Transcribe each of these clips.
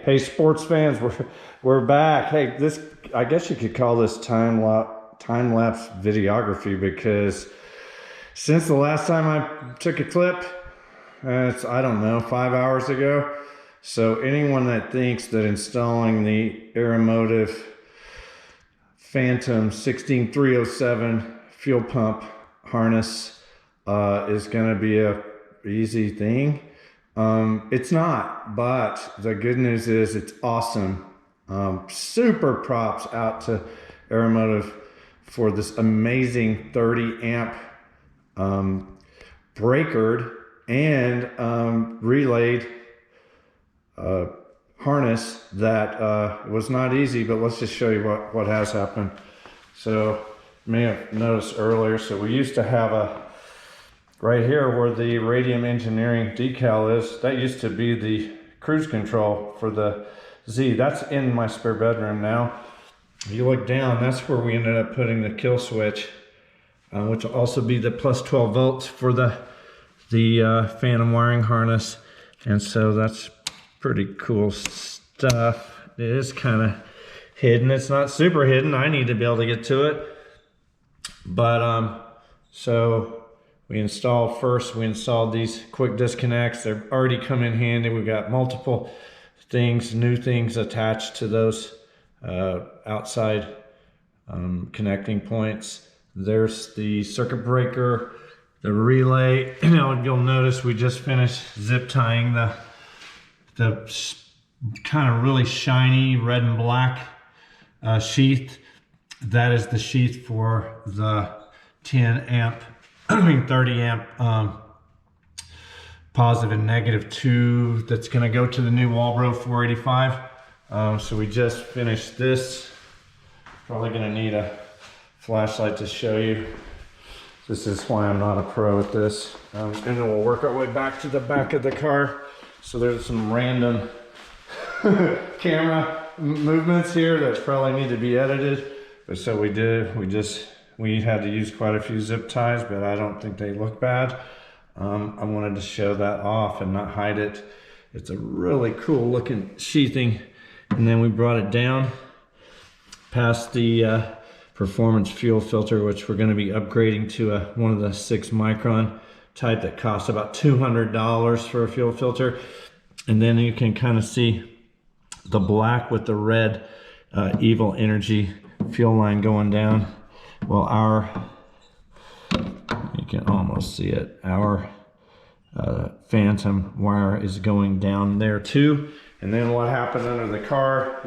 Hey, sports fans, we're back. Hey, this, I guess you could call this time-lapse videography, because since the last time I took a clip, it's, I don't know, 5 hours ago. So anyone that thinks that installing the Aeromotive Phantom 16307 fuel pump harness is going to be a easy thing, it's not. But the good news is it's awesome. Super props out to Aeromotive for this amazing 30 amp breakered and relayed harness that was not easy. But let's just show you what has happened. So you may have noticed earlier, so we used to have a, right here where the Radium Engineering decal is, that used to be the cruise control for the Z. That's in my spare bedroom now. If you look down, that's where we ended up putting the kill switch, which will also be the plus 12 volts for the Phantom wiring harness. And so that's pretty cool stuff. It is kind of hidden. It's not super hidden. I need to be able to get to it. But so we installed these quick disconnects. They've already come in handy. We've got multiple things, new things attached to those outside connecting points. There's the circuit breaker, the relay. You'll notice we just finished zip tying the kind of really shiny red and black sheath. That is the sheath for the 30 amp positive and negative 2 that's going to go to the new Walbro 485. So we just finished this. Probably going to need a flashlight to show you. This is why I'm not a pro at this. And then we'll work our way back to the back of the car. So there's some random camera movements here that probably need to be edited. But so we did. We had to use quite a few zip ties, but I don't think they look bad. I wanted to show that off and not hide it. It's a really cool looking sheathing. And then we brought it down past the performance fuel filter, which we're going to be upgrading to one of the 6 micron type that costs about $200 for a fuel filter. And then you can kind of see the black with the red Evil Energy fuel line going down. Well, you can almost see it, our Phantom wire is going down there too. And then what happened under the car,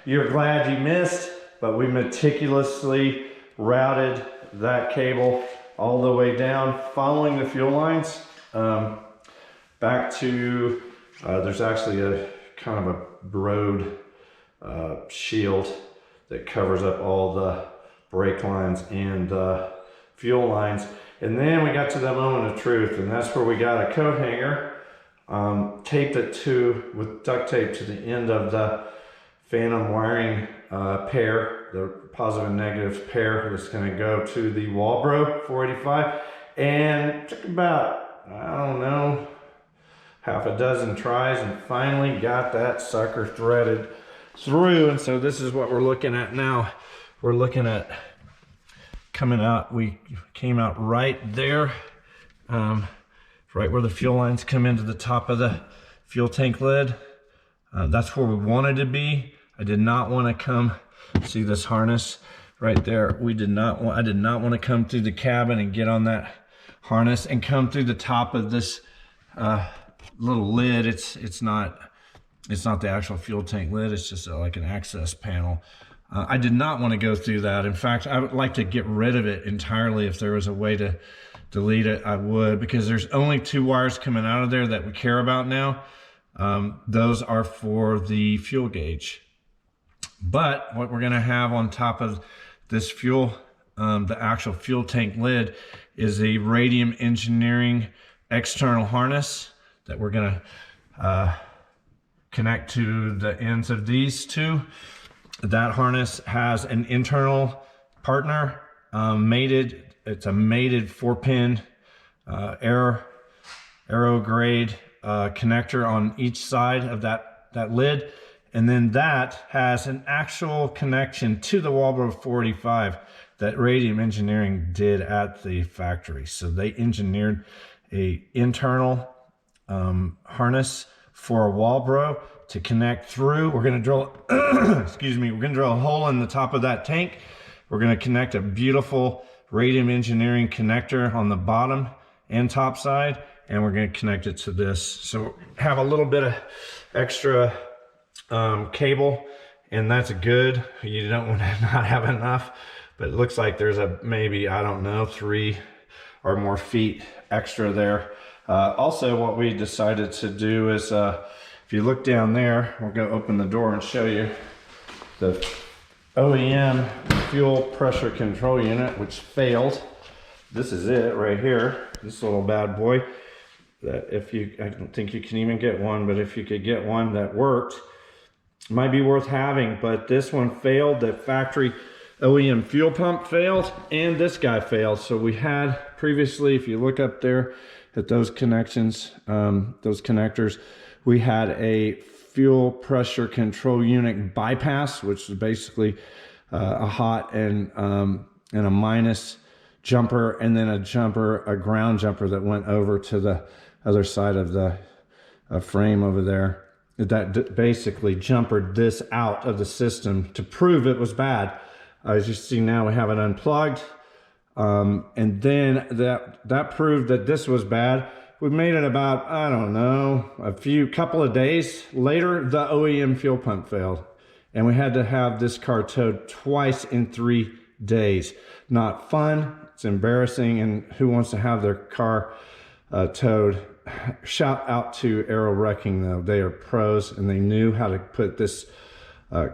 you're glad you missed, but we meticulously routed that cable all the way down, following the fuel lines, back to, there's actually a kind of a road shield that covers up all the brake lines and fuel lines. And then we got to the moment of truth, and that's where we got a coat hanger, taped it with duct tape to the end of the Phantom wiring pair, the positive and negative pair that's going to go to the Walbro 485. And it took about, I don't know, half a dozen tries, and finally got that sucker threaded through. And so this is what we're looking at now. We're looking at coming out, we came out right there, right where the fuel lines come into the top of the fuel tank lid. That's where we wanted to be. I did not want to come, see this harness right there. I did not want to come through the cabin and get on that harness and come through the top of this little lid. It's not the actual fuel tank lid. It's just like an access panel. I did not want to go through that. In fact, I would like to get rid of it entirely. If there was a way to delete it, I would, because there's only 2 wires coming out of there that we care about now. Those are for the fuel gauge. But what we're going to have on top of this fuel, the actual fuel tank lid, is a Radium Engineering external harness that we're going to connect to the ends of these 2. That harness has an internal partner, mated. It's a mated 4-pin aero grade connector on each side of that that lid. And then that has an actual connection to the Walbro 485 that Radium Engineering did at the factory. So they engineered a internal harness for a Walbro to connect through. We're going to drill, excuse me, we're going to drill a hole in the top of that tank. We're going to connect a beautiful Radium Engineering connector on the bottom and top side, and we're going to connect it to this. So have a little bit of extra cable, and that's good. You don't want to not have enough, but it looks like there's a maybe, I don't know, 3 or more feet extra there. Also, what we decided to do is, if you look down there, we'll go open the door and show you the OEM fuel pressure control unit, which failed. This is it right here, this little bad boy. That if you, I don't think you can even get one, but if you could get one that worked, might be worth having. But this one failed. The factory OEM fuel pump failed, and this guy failed. So we had previously, if you look up there at those connections, those connectors, we had a fuel pressure control unit bypass, which is basically a hot and a minus jumper, and then a ground jumper that went over to the other side of the frame over there. That basically jumpered this out of the system to prove it was bad. As you see now, we have it unplugged. And then that proved that this was bad. We made it about, I don't know, couple of days later, the OEM fuel pump failed. And we had to have this car towed twice in 3 days. Not fun, it's embarrassing, and who wants to have their car towed? Shout out to Aero Wrecking though. They are pros, and they knew how to put this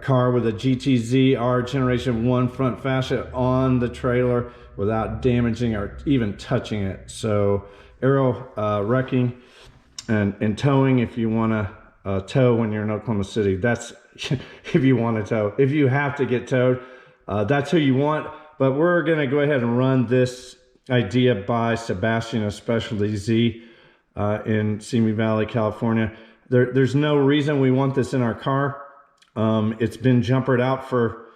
car with a GTZ R Generation 1 front fascia on the trailer without damaging or even touching it. So Aero Wrecking and towing, if you want to tow when you're in Oklahoma City, that's if you want to tow. If you have to get towed, that's who you want. But we're going to go ahead and run this idea by Sebastian of Specialty Z in Simi Valley, California. There's no reason we want this in our car. It's been jumpered out for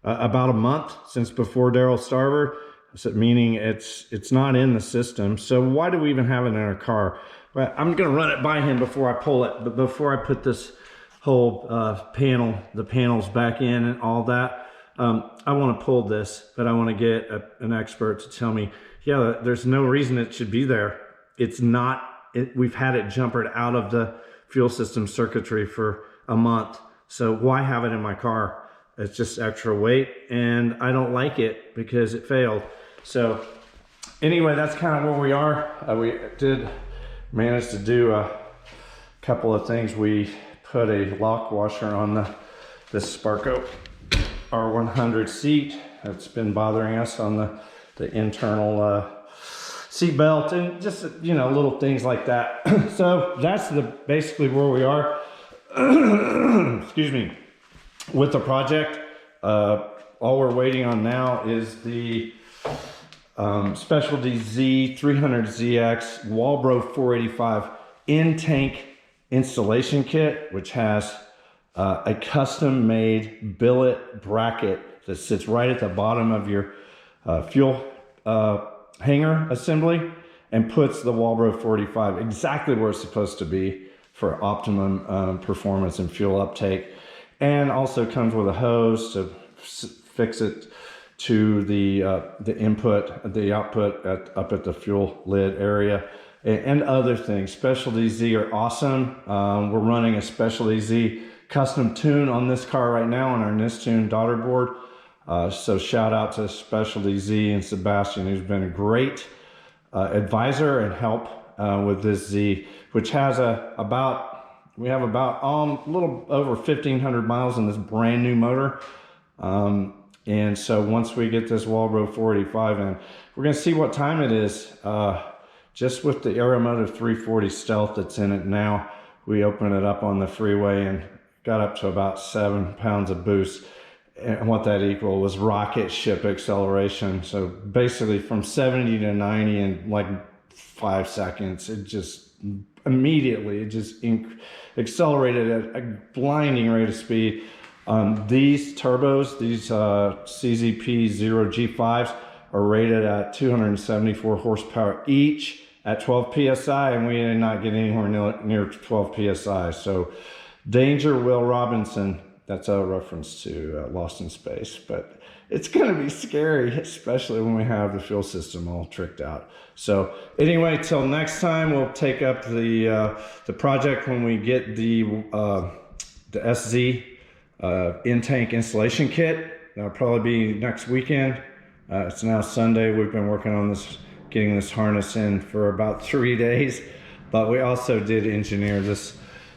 about a month, since before Daryl Starboard, so meaning it's not in the system. So why do we even have it in our car? Well, I'm going to run it by him before I pull it, but before I put this whole the panels back in and all that, I want to pull this, but I want to get an expert to tell me, yeah, there's no reason it should be there. It's not. We've had it jumpered out of the fuel system circuitry for a month. So why have it in my car? It's just extra weight, and I don't like it because it failed. So anyway, that's kind of where we are. We did manage to do a couple of things. We put a lock washer on this Sparco R100 seat. It's been bothering us on the internal seat belt, and just, you know, little things like that. So that's basically where we are. Excuse me, with the project. All we're waiting on now is the Specialty Z 300ZX Walbro 485 in-tank installation kit, which has a custom made billet bracket that sits right at the bottom of your fuel hanger assembly, and puts the Walbro 485 exactly where it's supposed to be for optimum performance and fuel uptake, and also comes with a hose to fix it to the output up at the fuel lid area, and other things. Specialty Z are awesome. We're running a Specialty Z custom tune on this car right now on our Nistune daughter board. So shout out to Specialty Z and Sebastian, who's been a great advisor and help with this Z, which has we have about a little over 1,500 miles on this brand new motor. And so once we get this Walbro 485 in, we're going to see what time it is. Just with the Aeromotive 340 Stealth that's in it now, we opened it up on the freeway and got up to about 7 pounds of boost. And what that equal was rocket ship acceleration. So basically from 70 to 90 in like 5 seconds. It just immediately. It just accelerated at a blinding rate of speed. These turbos, these CZP 0G5s, are rated at 274 horsepower each at 12 psi, and we did not get anywhere near 12 psi. So danger, Will Robinson. That's a reference to Lost in Space, but it's going to be scary, especially when we have the fuel system all tricked out. So anyway, till next time, we'll take up the project when we get the SZ in-tank installation kit. That'll probably be next weekend. It's now Sunday. We've been working on this, getting this harness in for about 3 days, but we also did engineer this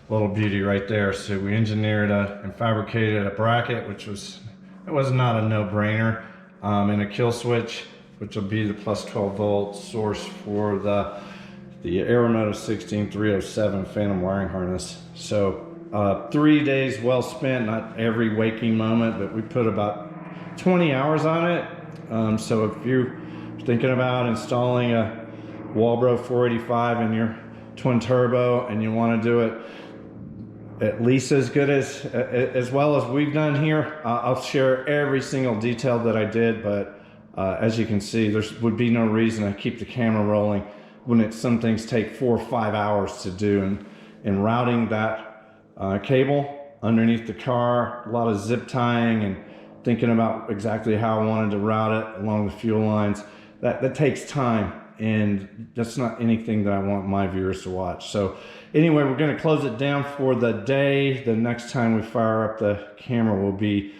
little beauty right there. So we engineered and fabricated a bracket, which was not a no-brainer, and a kill switch, which will be the plus 12 volt source for the Aeromotive 16307 Phantom wiring harness. So 3 days well spent, not every waking moment, but we put about 20 hours on it. So if you're thinking about installing a Walbro 485 in your twin turbo and you want to do it at least as good as well as we've done here, I'll share every single detail that I did, but as you can see, there would be no reason to keep the camera rolling when some things take 4 or 5 hours to do. And routing that cable underneath the car, a lot of zip tying and thinking about exactly how I wanted to route it along the fuel lines, that takes time, and that's not anything that I want my viewers to watch. So anyway, we're going to close it down for the day. The next time we fire up the camera will be